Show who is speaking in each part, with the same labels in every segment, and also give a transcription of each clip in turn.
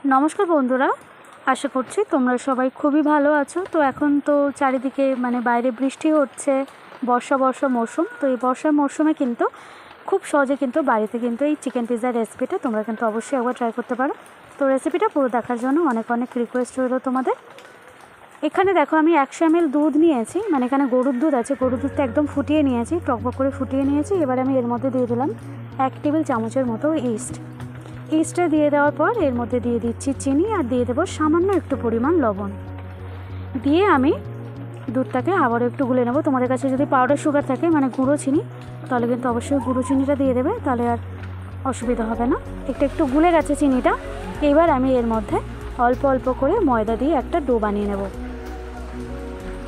Speaker 1: নমস্কার বন্ধুরা, আশা করছি তোমরা সবাই খুবই ভালো আছো। তো এখন তো চারিদিকে বাইরে বৃষ্টি হচ্ছে, বর্ষা মরশুম। তো এই বর্ষার মরশুমে কিন্তু খুব সহজে কিন্তু বাড়িতে কিন্তু এই চিকেন পিৎজার রেসিপিটা তোমরা কিন্তু অবশ্যই একবার ট্রাই করতে পারো। তো রেসিপিটা পুরো দেখার জন্য অনেক অনেক রিকোয়েস্ট রইলো তোমাদের। এখানে দেখো আমি 100 ml দুধ নিয়েছি, এখানে গরুর দুধ আছে। গরুর দুধটা একদম ফুটিয়ে নিয়েছি, টকবক করে ফুটিয়ে নিয়েছি। এবার আমি এর মধ্যে দিয়ে দিলাম 1 টেবিল চামচের মতো ইস্টটা দিয়ে দেওয়ার পর এর মধ্যে দিয়ে দিচ্ছি চিনি, আর দিয়ে দেবো সামান্য একটু পরিমাণ লবণ। দিয়ে আমি দুধটাকে আবারও একটু গুলে নেব। তোমাদের কাছে যদি পাউডার সুগার থাকে গুঁড়ো চিনি, তাহলে কিন্তু অবশ্যই গুঁড়ো চিনিটা দিয়ে দেবে, তাহলে আর অসুবিধা হবে না। একটু গুলে গেছে চিনিটা। এবার আমি এর মধ্যে অল্প অল্প করে ময়দা দিয়ে একটা ডো বানিয়ে নেব।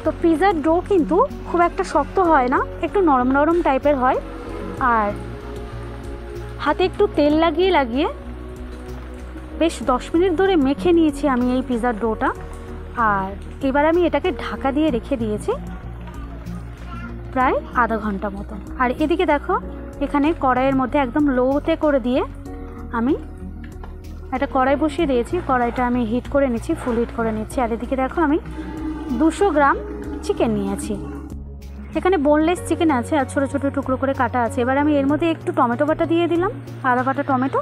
Speaker 1: তো পিৎজার ডো কিন্তু খুব একটা শক্ত হয় না, একটু নরম নরম টাইপের হয়। আর হাতে একটু তেল লাগিয়ে বেশ 10 মিনিট ধরে মেখে নিয়েছি আমি এই পিৎজার ডোটা। আর এবার আমি এটাকে ঢাকা দিয়ে রেখে দিয়েছি প্রায় আধা ঘন্টা মতো। আর এদিকে দেখো, এখানে কড়াইয়ের মধ্যে একদম লোতে করে দিয়ে আমি একটা কড়াই বসিয়ে দিয়েছি। কড়াইটা আমি হিট করে নিচ্ছি, ফুল হিট করে নিচ্ছি। আর এদিকে দেখো আমি 200 গ্রাম চিকেন নিয়েছি। এখানে বোনলেস চিকেন আছে আর ছোটো ছোটো টুকরো করে কাটা আছে। এবার আমি এর মধ্যে একটু টমেটো বাটা দিয়ে দিলাম, আদা বাটা টমেটো,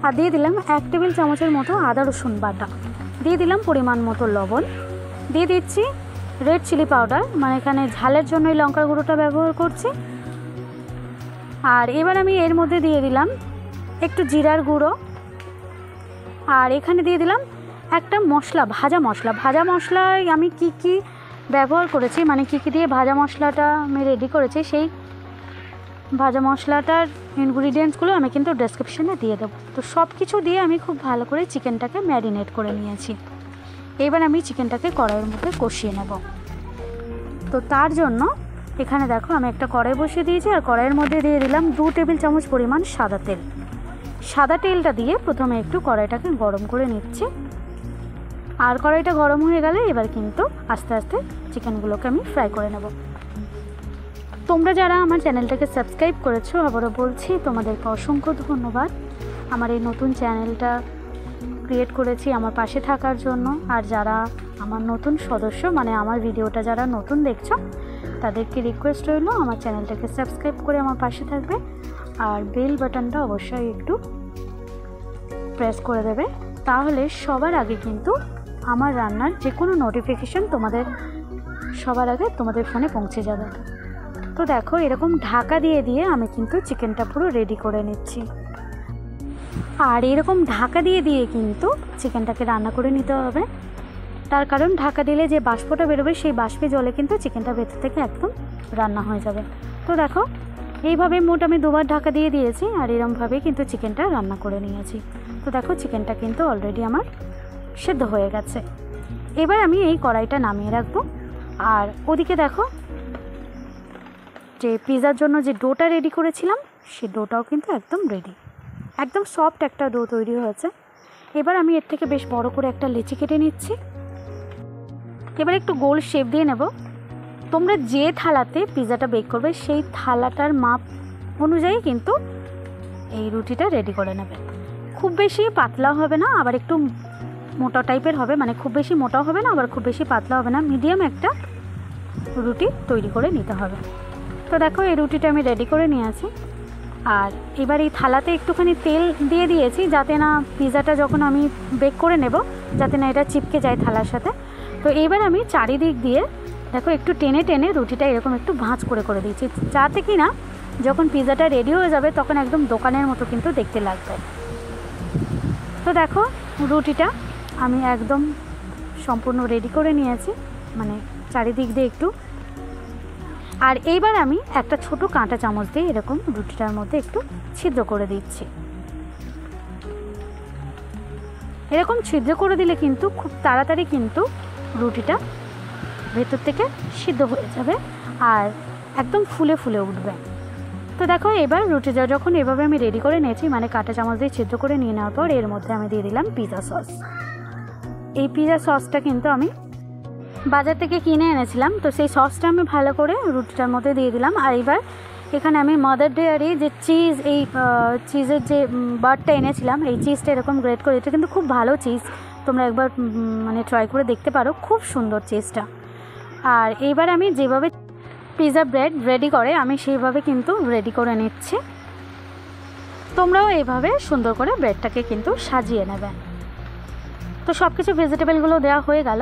Speaker 1: আর দিয়ে দিলাম 1 টেবিল চামচের মতো আদা রসুন বাটা। দিয়ে দিলাম পরিমাণ মতো লবণ। দিয়ে দিচ্ছি রেড চিলি পাউডার, এখানে ঝালের জন্য এই লঙ্কার গুঁড়োটা ব্যবহার করছি। আর এবার আমি এর মধ্যে দিয়ে দিলাম একটু জিরার গুঁড়ো। আর এখানে দিয়ে দিলাম একটা মশলা, ভাজা মশলায় আমি কি ব্যবহার করেছি, কি দিয়ে ভাজা মশলাটা আমি রেডি করেছি, সেই ভাজা মশলাটার ইনগ্রিডিয়েন্টসগুলো আমি কিন্তু ডেসক্রিপশানে দিয়ে দেবো। তো সব কিছু দিয়ে আমি খুব ভালো করে চিকেনটাকে ম্যারিনেট করে নিয়েছি। এবার আমি চিকেনটাকে কড়াইয়ের মধ্যে কষিয়ে নেব। তো তার জন্য এখানে দেখো আমি একটা কড়াই বসিয়ে দিয়েছি, আর কড়াইয়ের মধ্যে দিয়ে দিলাম 2 টেবিল চামচ পরিমাণ সাদা তেল। সাদা তেলটা দিয়ে প্রথমে একটু কড়াইটাকে গরম করে নিচ্ছি। আর কড়াইটা গরম হয়ে গেলে এবার কিন্তু আস্তে আস্তে চিকেনগুলোকে আমি ফ্রাই করে নেব। তোমরা যারা আমার চ্যানেলটাকে সাবস্ক্রাইব করেছো, আবারও বলছি তোমাদেরকে অসংখ্য ধন্যবাদ। আমার এই নতুন চ্যানেলটা ক্রিয়েট করেছি আমার পাশে থাকার জন্য। আর যারা আমার নতুন সদস্য, আমার ভিডিওটা যারা নতুন দেখছো, তাদেরকে রিকোয়েস্ট রইল আমার চ্যানেলটাকে সাবস্ক্রাইব করে আমার পাশে থাকবে। আর বেল বাটনটা অবশ্যই একটু প্রেস করে দেবে, তাহলে সবার আগে কিন্তু আমার রান্নার যে কোনো নোটিফিকেশান তোমাদের সবার আগে তোমাদের ফোনে পৌঁছে যাবে। তো দেখো, এরকম ঢাকা দিয়ে আমি কিন্তু চিকেনটা পুরো রেডি করে নিচ্ছি। আর এরকম ঢাকা দিয়ে কিন্তু চিকেনটাকে রান্না করে নিতে হবে। তার কারণ ঢাকা দিলে যে বাষ্পটা বেরোবে, সেই বাষ্পে জলে কিন্তু চিকেনটা ভেতর থেকে একদম রান্না হয়ে যাবে। তো দেখো, এইভাবে মোট আমি 2বার ঢাকা দিয়ে দিয়েছি, আর এরকমভাবেই কিন্তু চিকেনটা রান্না করে নিয়েছি। তো দেখো, চিকেনটা কিন্তু অলরেডি আমার সেদ্ধ হয়ে গেছে। এবার আমি এই কড়াইটা নামিয়ে রাখবো। আর ওদিকে দেখো, যে পিৎজার জন্য যে ডোটা রেডি করেছিলাম, সেই ডোটাও কিন্তু একদম রেডি, একদম সফট একটা ডো তৈরি হয়েছে। এবার আমি এর থেকে বেশ বড় করে একটা লেচি কেটে নিচ্ছি। এবার একটু গোল শেপ দিয়ে নেব। তোমরা যে থালাতে পিৎজাটা বেক করবে, সেই থালাটার মাপ অনুযায়ী কিন্তু এই রুটিটা রেডি করে নেবে। খুব বেশি পাতলা হবে না, আবার একটু মোটা টাইপের হবে, খুব বেশি মোটাও হবে না, আবার খুব বেশি পাতলা হবে না, মিডিয়াম একটা রুটি তৈরি করে নিতে হবে। তো দেখো, এই রুটিটা আমি রেডি করে নিয়েছি। আর এবার এই থালাতে একটুখানি তেল দিয়ে দিয়েছি, যাতে না পিৎজাটা যখন আমি বেক করে নেব, যাতে না এটা চিপকে যায় থালার সাথে। তো এবার আমি চারিদিক দিয়ে দেখো একটু টেনে রুটিটা এরকম একটু ভাঁজ করে দিয়েছি, যাতে কি না যখন পিৎজাটা রেডি হয়ে যাবে তখন একদম দোকানের মতো কিন্তু দেখতে লাগবে। তো দেখো, রুটিটা আমি একদম সম্পূর্ণ রেডি করে নিয়েছি, চারিদিক দিয়ে একটু। আর এইবার আমি একটা ছোট কাঁটা চামচ দিয়ে এরকম রুটিটার মধ্যে একটু ছিদ্র করে দিচ্ছি। এরকম ছিদ্র করে দিলে কিন্তু খুব তাড়াতাড়ি কিন্তু রুটিটা ভেতর থেকে সিদ্ধ হয়ে যাবে আর একদম ফুলে উঠবে। তো দেখো, এবার রুটিটা যখন এভাবে আমি রেডি করে নিয়েছি, কাঁটা চামচ দিয়ে ছিদ্র করে নিয়ে নেওয়ার পর এর মধ্যে আমি দিয়ে দিলাম পিৎজা সস। এই পিৎজা সসটা কিন্তু আমি বাজার থেকে কিনে এনেছিলাম। তো সেই সসটা আমি ভালো করে রুটিটার মধ্যে দিয়ে দিলাম। আর এবার এখানে আমি মাদার ডেয়ারি যে চিজ, এই চিজের যে বারটা এনেছিলাম, এই চিজটা এরকম গ্রেট করে, এটা কিন্তু খুব ভালো চিজ, তোমরা একবার মানে ট্রাই করে দেখতে পারো, খুব সুন্দর চিজটা। আর এইবার আমি যেভাবে পিৎজা ব্রেড রেডি করে আমি সেইভাবে কিন্তু রেডি করে নিচ্ছি। তোমরাও এইভাবে সুন্দর করে ব্রেডটাকে কিন্তু সাজিয়ে নেবে। তো সব কিছু ভেজিটেবলগুলো দেওয়া হয়ে গেল।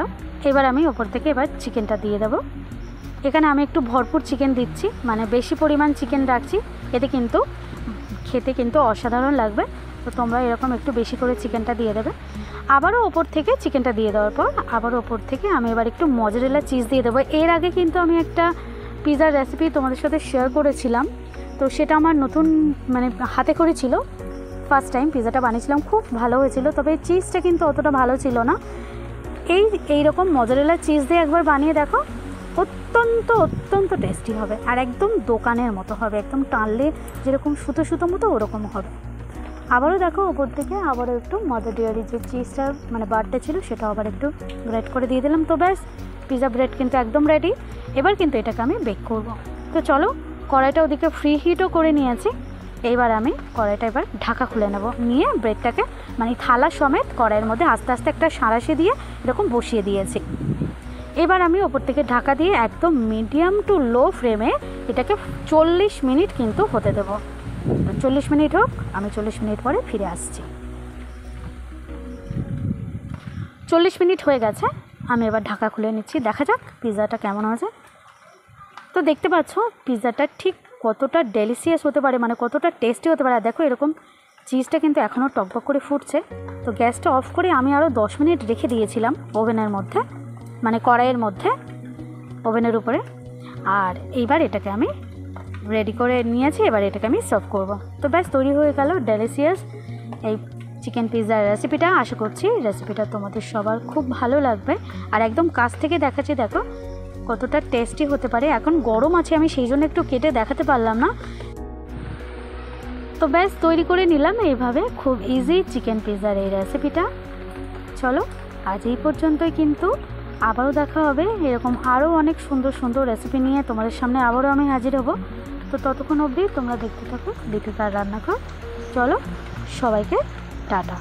Speaker 1: এবার আমি ওপর থেকে এবার চিকেনটা দিয়ে দেবো। এখানে আমি একটু ভরপুর চিকেন দিচ্ছি, মানে বেশি পরিমাণ চিকেন রাখছি, এতে কিন্তু খেতে কিন্তু অসাধারণ লাগবে। তো তোমরা এরকম একটু বেশি করে চিকেনটা দিয়ে দেবে। আবারও ওপর থেকে চিকেনটা দিয়ে দেওয়ার পর আবারও ওপর থেকে আমি এবার একটু মজরেলা চিজ দিয়ে দেবো। এর আগে কিন্তু আমি একটা পিৎজার রেসিপি তোমাদের সাথে শেয়ার করেছিলাম, তো সেটা আমার নতুন মানে হাতে করেছিল, ফার্স্ট টাইম পিৎজাটা বানিয়েছিলাম, খুব ভালো হয়েছিল, তবে চিজটা কিন্তু অতটা ভালো ছিল না। এইরকম মজরেলা চিজ দিয়ে একবার বানিয়ে দেখো, অত্যন্ত অত্যন্ত টেস্টি হবে, আর একদম দোকানের মতো হবে, একদম টানলে যেরকম সুতো সুতো মতো ওরকম হবে। আবারও দেখো ওপর থেকে আবারও একটু মাদার ডেয়ারি যে চিজটা মানে বারটা ছিল সেটা আবার একটু গ্রেট করে দিয়ে দিলাম। তো ব্যাস, পিৎজা ব্রেড কিন্তু একদম রেডি। এবার কিন্তু এটাকে আমি বেক করব। তো চলো, কড়াইটা ওদিকে ফ্রি হিটও করে নিয়েছি। এইবার আমি কড়াইটা এবার ঢাকা খুলে নেব, নিয়ে ব্রেডটাকে মানে থালা সমেত কড়াইয়ের মধ্যে আস্তে আস্তে একটা সাঁড়াশি দিয়ে এরকম বসিয়ে দিয়েছি। এবার আমি ওপর থেকে ঢাকা দিয়ে একদম মিডিয়াম টু লো ফ্লেমে এটাকে 40 মিনিট কিন্তু হতে দেব। 40 মিনিট হোক, আমি 40 মিনিট পরে ফিরে আসছি। 40 মিনিট হয়ে গেছে, আমি এবার ঢাকা খুলে নিচ্ছি, দেখা যাক পিৎজাটা কেমন হয়েছে। তো দেখতে পাচ্ছ পিৎজাটা ঠিক কতটা ডেলিশিয়াস হতে পারে, মানে কতটা টেস্টি হতে পারে। আর দেখো এরকম চিজটা কিন্তু এখনও টকবক করে ফুটছে। তো গ্যাসটা অফ করে আমি আরও 10 মিনিট রেখে দিয়েছিলাম ওভেনের মধ্যে, মানে কড়াইয়ের মধ্যে, ওভেনের উপরে। আর এইবার এটাকে আমি রেডি করে নিয়েছি, এবার এটাকে আমি সার্ভ করব। তো ব্যাস, তৈরি হয়ে গেল ডেলিশিয়াস এই চিকেন পিৎজার রেসিপিটা। আশা করছি রেসিপিটা তোমাদের সবার খুব ভালো লাগবে। আর একদম কাছ থেকে দেখাচ্ছি, দেখো কতটা টেস্টি হতে পারে। এখন গরম আছে, আমি সেই জন্য একটু কেটে দেখাতে পারলাম না। তো ব্যাস, তৈরি করে নিলাম এইভাবে খুব ইজি চিকেন পিৎজার এই রেসিপিটা। চলো আজ এই পর্যন্তই, কিন্তু আবারও দেখা হবে এরকম আরও অনেক সুন্দর সুন্দর রেসিপি নিয়ে তোমাদের সামনে আবারও আমি হাজির হব। তো ততক্ষণ অবধি তোমরা দেখতে থাকো দীপিকার রান্নাঘর। চলো, সবাইকে টাটা।